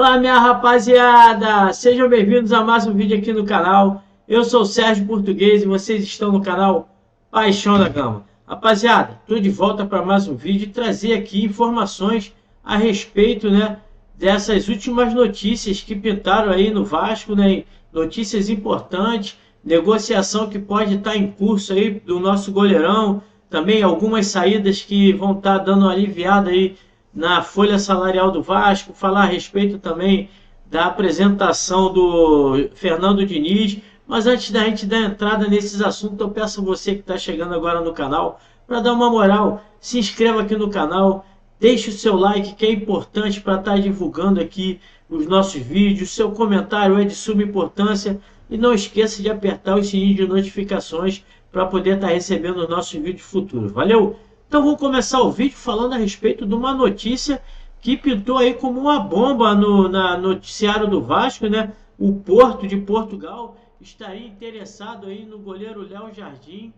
Fala, minha rapaziada! Sejam bem-vindos a mais um vídeo aqui no canal. Eu sou o Sérgio Português e vocês estão no canal Paixão da Gama. Rapaziada, estou de volta para mais um vídeo e trazer aqui informações a respeito, dessas últimas notícias que pintaram aí no Vasco, notícias importantes, negociação que pode estar em curso aí do nosso goleirão, também algumas saídas que vão estar dando uma aliviada aí na folha salarial do Vasco, falar a respeito também da apresentação do Fernando Diniz. Mas antes da gente dar entrada nesses assuntos, eu peço a você que está chegando agora no canal, para dar uma moral, se inscreva aqui no canal, deixe o seu like, que é importante para estar divulgando aqui os nossos vídeos, seu comentário é de suma importância, e não esqueça de apertar o sininho de notificações para poder estar recebendo os nossos vídeos futuros. Valeu? Então vamos começar o vídeo falando a respeito de uma notícia que pintou aí como uma bomba no noticiário do Vasco, O Porto de Portugal estaria interessado aí no goleiro Léo Jardim.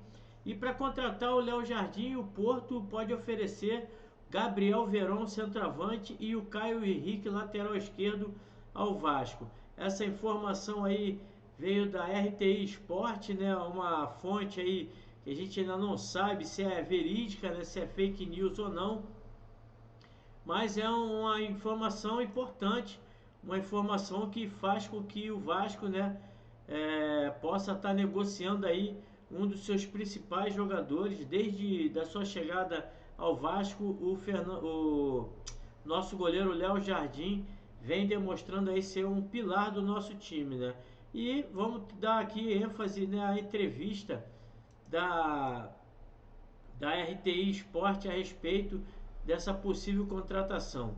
E para contratar o Léo Jardim, o Porto pode oferecer Gabriel Veron, centroavante, e o Caio Henrique, lateral esquerdo, ao Vasco. Essa informação aí veio da RTI Sport, uma fonte aí que a gente ainda não sabe se é verídica, se é fake news ou não, mas é uma informação importante, uma informação que faz com que o Vasco, possa estar negociando aí um dos seus principais jogadores. Desde da sua chegada ao Vasco, o nosso goleiro Léo Jardim vem demonstrando aí ser um pilar do nosso time, E vamos dar aqui ênfase à entrevista da RTI Sport a respeito dessa possível contratação.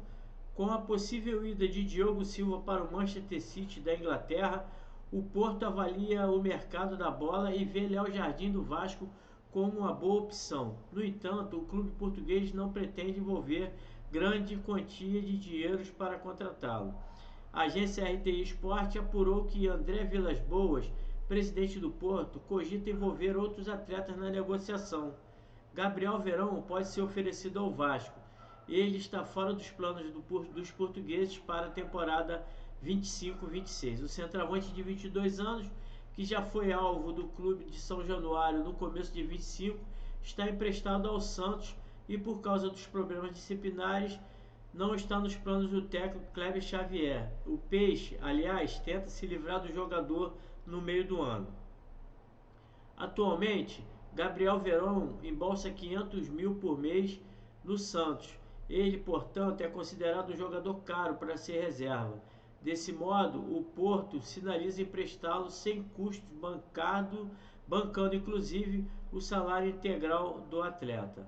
Com a possível ida de Diogo Silva para o Manchester City da Inglaterra, o Porto avalia o mercado da bola e vê Léo Jardim do Vasco como uma boa opção. No entanto, o clube português não pretende envolver grande quantia de dinheiros para contratá-lo. A agência RTI Sport apurou que André Vilas-Boas, presidente do Porto, cogita envolver outros atletas na negociação. Gabriel Veron pode ser oferecido ao Vasco. Ele está fora dos planos dos portugueses para a temporada 25-26. O centroavante de 22 anos, que já foi alvo do clube de São Januário no começo de 25, está emprestado ao Santos e, por causa dos problemas disciplinares, não está nos planos do técnico Kleber Xavier. O Peixe, aliás, tenta se livrar do jogador no meio do ano. Atualmente, Gabriel Veron embolsa 500 mil por mês no Santos. Ele, portanto, é considerado um jogador caro para ser reserva. Desse modo, o Porto sinaliza emprestá-lo sem custos, bancando inclusive o salário integral do atleta.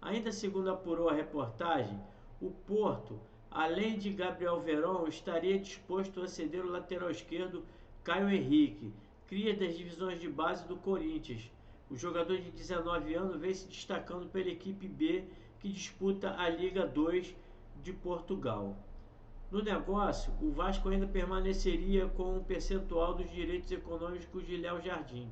Ainda segundo apurou a reportagem, o Porto, além de Gabriel Veron, estaria disposto a ceder o lateral esquerdo Caio Henrique, cria das divisões de base do Corinthians. O jogador de 19 anos vem se destacando pela equipe B, que disputa a Liga 2 de Portugal. No negócio, o Vasco ainda permaneceria com um percentual dos direitos econômicos de Léo Jardim.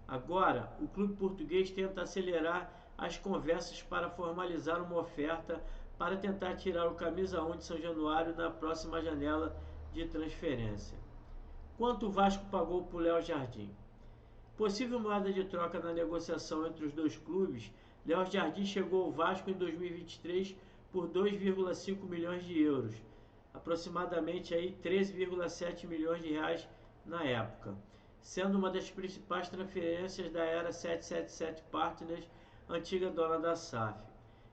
Agora, o clube português tenta acelerar as conversas para formalizar uma oferta para tentar tirar o camisa 1 de São Januário na próxima janela de transferência. Quanto o Vasco pagou por Léo Jardim? Possível moeda de troca na negociação entre os dois clubes, Léo Jardim chegou ao Vasco em 2023 por 2,5 milhões de euros, aproximadamente aí 13,7 milhões de reais na época, sendo uma das principais transferências da era 777 Partners, antiga dona da SAF.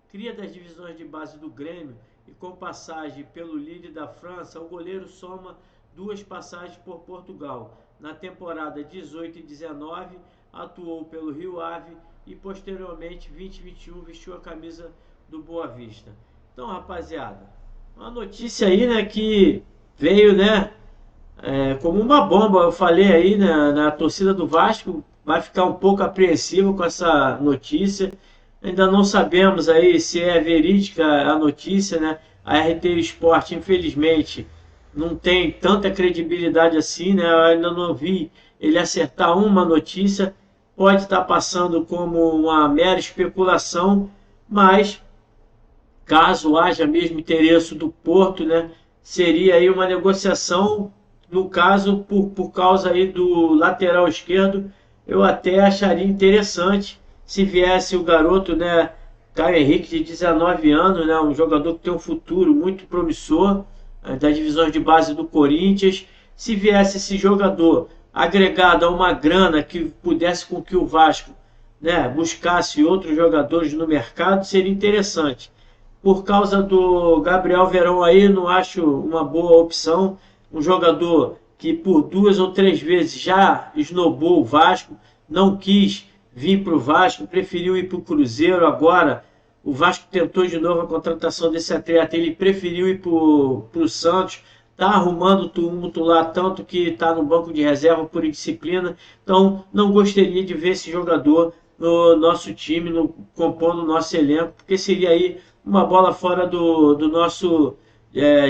Cria das divisões de base do Grêmio e com passagem pelo Lille da França, o goleiro soma 2 passagens por Portugal. Na temporada 18 e 19, atuou pelo Rio Ave e posteriormente 2021 vestiu a camisa do Boa Vista. Então, rapaziada, uma notícia aí, que veio, como uma bomba. Eu falei aí, na torcida do Vasco vai ficar um pouco apreensiva com essa notícia. Ainda não sabemos aí se é verídica a notícia, A RTI Sport, infelizmente, não tem tanta credibilidade assim, Eu ainda não vi ele acertar uma notícia. Pode estar passando como uma mera especulação, mas caso haja mesmo interesse do Porto, seria aí uma negociação, no caso, por causa aí do lateral esquerdo, eu até acharia interessante se viesse o garoto, né, Caio Henrique, de 19 anos, né, um jogador que tem um futuro muito promissor, das divisões de base do Corinthians. Se viesse esse jogador agregado a uma grana que pudesse com que o Vasco, né, buscasse outros jogadores no mercado, seria interessante. Por causa do Gabriel Verón aí, não acho uma boa opção. Um jogador que por 2 ou 3 vezes já esnobou o Vasco, não quis vir para o Vasco, preferiu ir para o Cruzeiro. Agora o Vasco tentou de novo a contratação desse atleta, ele preferiu ir para o Santos. Está arrumando tumulto lá, tanto que está no banco de reserva por indisciplina. Então não gostaria de ver esse jogador no nosso time, compondo o nosso elenco, porque seria aí uma bola fora do nosso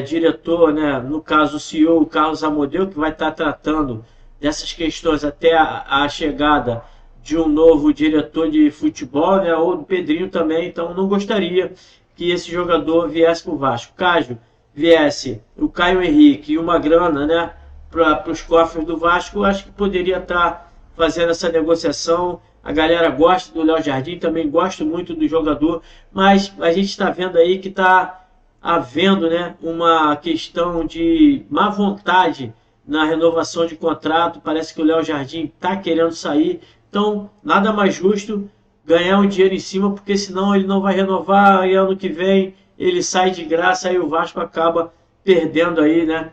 diretor, né? No caso o CEO, o Carlos Amodeu, que vai estar tratando dessas questões até a chegada de um novo diretor de futebol, né? Ou do Pedrinho também. Então não gostaria que esse jogador viesse para o Vasco. Caso viesse o Caio Henrique e uma grana, né, para os cofres do Vasco, acho que poderia estar fazendo essa negociação. A galera gosta do Léo Jardim, também gosto muito do jogador, mas a gente está vendo aí que está havendo, né, uma questão de má vontade na renovação de contrato. Parece que o Léo Jardim está querendo sair, então nada mais justo ganhar um dinheiro em cima, porque senão ele não vai renovar e ano que vem ele sai de graça e o Vasco acaba perdendo aí, né,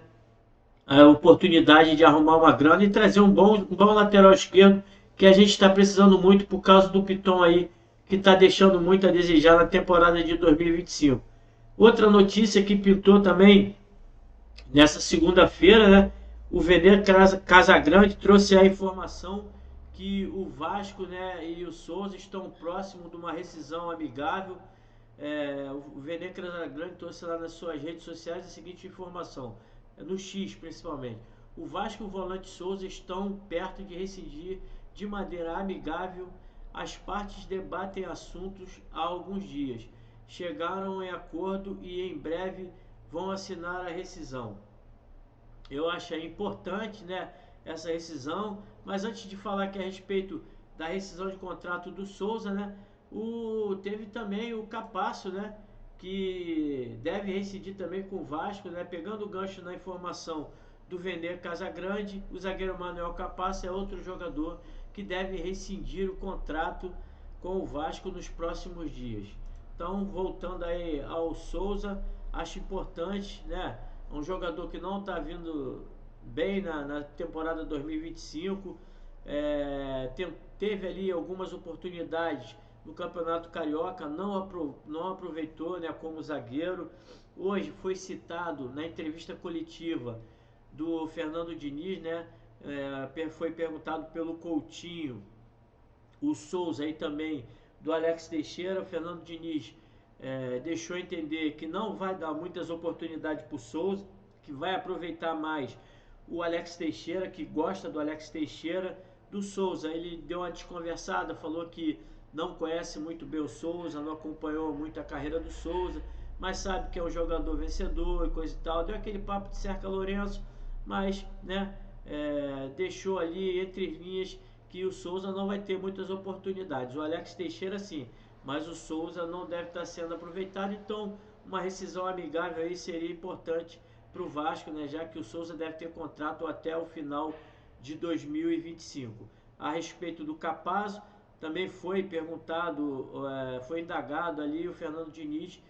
a oportunidade de arrumar uma grana e trazer um bom lateral esquerdo, que a gente está precisando muito por causa do Piton aí, que está deixando muito a desejar na temporada de 2025. Outra notícia que pintou também nessa segunda-feira, né? O Vene Casagrande trouxe a informação que o Vasco, né, e o Souza estão próximos de uma rescisão amigável. O Vene Casagrande trouxe lá nas suas redes sociais a seguinte informação, no X principalmente: o Vasco e o volante Souza estão perto de rescindir de maneira amigável. As partes debatem assuntos há alguns dias, chegaram em acordo e em breve vão assinar a rescisão. Eu achei importante, né, essa rescisão, mas antes de falar aqui a respeito da rescisão de contrato do Souza, né, teve também o Capasso, né, que deve rescindir também com o Vasco, né, pegando o gancho na informação do Vene Casagrande. O zagueiro Manuel Capasso é outro jogador que deve rescindir o contrato com o Vasco nos próximos dias. Então, voltando aí ao Souza, acho importante, né? Um jogador que não está vindo bem na temporada 2025, teve ali algumas oportunidades no Campeonato Carioca, não aproveitou, né, como zagueiro. Hoje foi citado na entrevista coletiva do Fernando Diniz, né? Foi perguntado pelo Coutinho, o Souza aí também do Alex Teixeira. O Fernando Diniz deixou entender que não vai dar muitas oportunidades para o Souza, que vai aproveitar mais o Alex Teixeira, que gosta do Alex Teixeira. Do Souza, ele deu uma desconversada, falou que não conhece muito bem o Souza, não acompanhou muito a carreira do Souza, mas sabe que é um jogador vencedor e coisa e tal. Deu aquele papo de cerca Lourenço, mas, né, deixou ali entre linhas que o Souza não vai ter muitas oportunidades. O Alex Teixeira sim, mas o Souza não deve estar sendo aproveitado. Então uma rescisão amigável aí seria importante para o Vasco, né, já que o Souza deve ter contrato até o final de 2025. A respeito do Capasso, também foi perguntado, foi indagado ali. O Fernando Diniz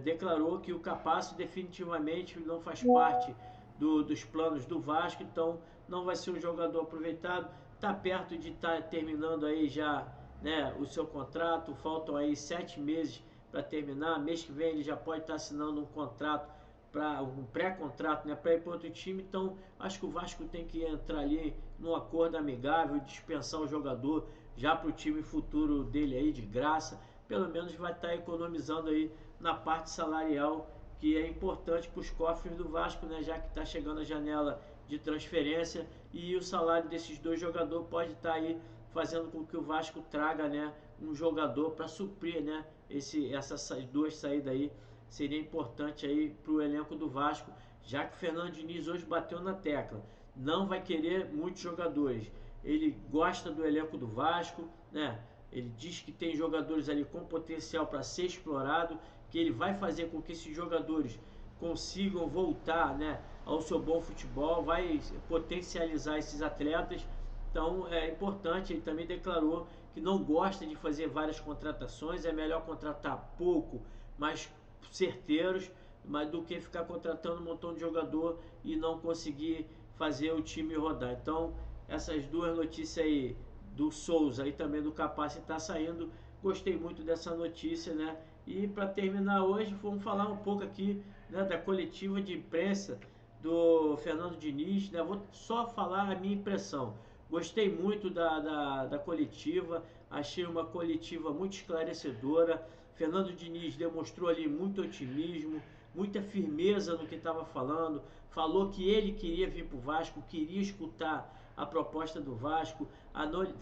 declarou que o Capasso definitivamente não faz parte dos planos do Vasco, então não vai ser um jogador aproveitado. Está perto de estar terminando aí já, né, o seu contrato, faltam aí 7 meses para terminar. Mês que vem ele já pode estar assinando um contrato, para um pré-contrato, né, para ir para outro time. Então acho que o Vasco tem que entrar ali num acordo amigável, dispensar o jogador já para o time futuro dele aí de graça. Pelo menos vai estar economizando aí na parte salarial, que é importante para os cofres do Vasco, né, já que está chegando a janela de transferência, e o salário desses dois jogadores pode estar aí fazendo com que o Vasco traga, né, um jogador para suprir, né, essas duas saídas aí. Seria importante aí para o elenco do Vasco, já que o Fernando Diniz hoje bateu na tecla, não vai querer muitos jogadores. Ele gosta do elenco do Vasco, né? Ele diz que tem jogadores ali com potencial para ser explorado, que ele vai fazer com que esses jogadores consigam voltar, né, ao seu bom futebol, vai potencializar esses atletas. Então é importante, ele também declarou que não gosta de fazer várias contratações, é melhor contratar pouco, mas certeiros, mas do que ficar contratando um montão de jogador e não conseguir fazer o time rodar. Então essas duas notícias aí do Souza e também do Capaz está saindo. Gostei muito dessa notícia, né? E para terminar hoje, vamos falar um pouco aqui, né, da coletiva de imprensa do Fernando Diniz, né? Vou só falar a minha impressão. Gostei muito da coletiva, achei uma coletiva muito esclarecedora. Fernando Diniz demonstrou ali muito otimismo, muita firmeza no que estava falando. Falou que ele queria vir para o Vasco, queria escutar a proposta do Vasco.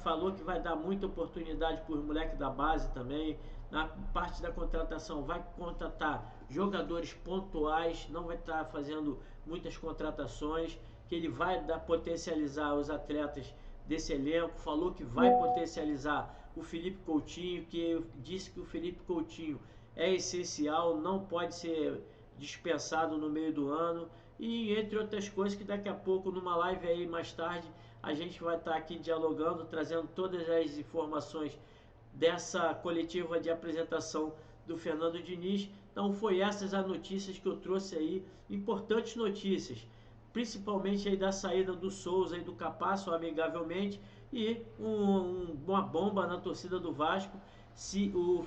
Falou que vai dar muita oportunidade para os moleques da base também. Na parte da contratação, vai contratar jogadores pontuais, não vai estar fazendo muitas contratações, que ele vai potencializar os atletas desse elenco. Falou que vai potencializar o Felipe Coutinho, que disse que o Felipe Coutinho é essencial, não pode ser dispensado no meio do ano, e entre outras coisas que daqui a pouco numa live aí mais tarde a gente vai estar aqui dialogando, trazendo todas as informações dessa coletiva de apresentação do Fernando Diniz. Então foi essas as notícias que eu trouxe aí, importantes notícias, principalmente aí da saída do Souza e do Capasso amigavelmente, e uma bomba na torcida do Vasco, se o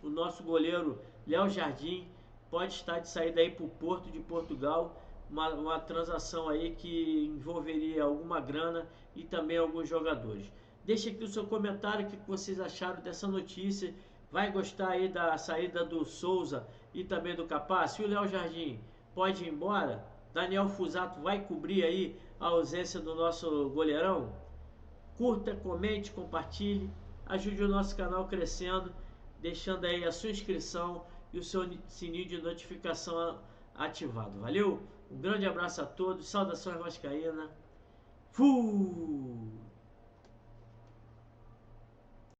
nosso goleiro Léo Jardim pode estar de saída aí para o Porto de Portugal, uma transação aí que envolveria alguma grana e também alguns jogadores. Deixe aqui o seu comentário, o que vocês acharam dessa notícia. Vai gostar aí da saída do Souza e também do Capaz? E o Léo Jardim pode ir embora? Daniel Fusato vai cobrir aí a ausência do nosso goleirão? Curta, comente, compartilhe, ajude o nosso canal crescendo, deixando aí a sua inscrição e o seu sininho de notificação ativado. Valeu? Um grande abraço a todos, saudações vascaína. Fui!